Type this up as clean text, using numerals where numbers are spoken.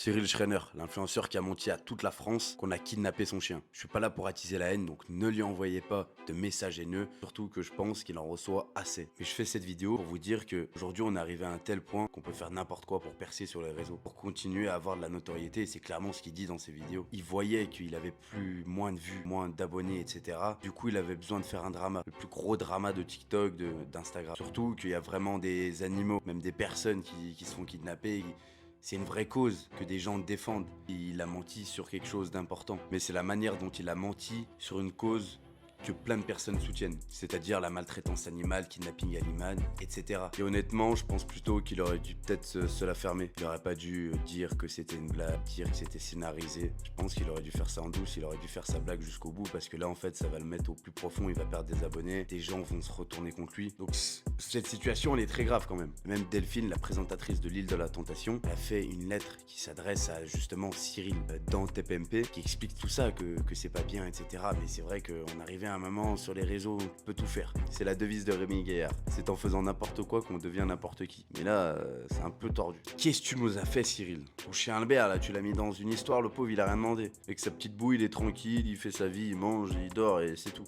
Cyril Schreiner, l'influenceur qui a menti à toute la France qu'on a kidnappé son chien. Je suis pas là pour attiser la haine, donc ne lui envoyez pas de messages haineux, surtout que je pense qu'il en reçoit assez. Mais je fais cette vidéo pour vous dire que aujourd'hui on est arrivé à un tel point qu'on peut faire n'importe quoi pour percer sur les réseaux, pour continuer à avoir de la notoriété, et c'est clairement ce qu'il dit dans ses vidéos. Il voyait qu'il avait moins de vues, moins d'abonnés, etc. Du coup il avait besoin de faire un drama, le plus gros drama de TikTok, d'Instagram. Surtout qu'il y a vraiment des animaux, même des personnes qui se font kidnapper. C'est une vraie cause que des gens défendent. Il a menti sur quelque chose d'important. Mais c'est la manière dont il a menti sur une cause que plein de personnes soutiennent, c'est-à-dire la maltraitance animale, kidnapping animal, etc. Et honnêtement, je pense plutôt qu'il aurait dû peut-être se la fermer. Il aurait pas dû dire que c'était une blague, dire que c'était scénarisé. Je pense qu'il aurait dû faire ça en douce, il aurait dû faire sa blague jusqu'au bout, parce que là, en fait, ça va le mettre au plus profond, il va perdre des abonnés, des gens vont se retourner contre lui. Donc cette situation, elle est très grave quand même. Même Delphine, la présentatrice de l'île de la Tentation, a fait une lettre qui s'adresse à justement Cyril dans TPMP, qui explique tout ça, que c'est pas bien, etc. Mais c'est vrai qu'on arrivait à un moment sur les réseaux, on peut tout faire. C'est la devise de Rémi Gaillard. C'est en faisant n'importe quoi qu'on devient n'importe qui. Mais là, c'est un peu tordu. Qu'est-ce que tu nous as fait, Cyril? Ton chien Albert, là, tu l'as mis dans une histoire, le pauvre, il a rien demandé. Avec sa petite bouille, il est tranquille, il fait sa vie, il mange, il dort et c'est tout.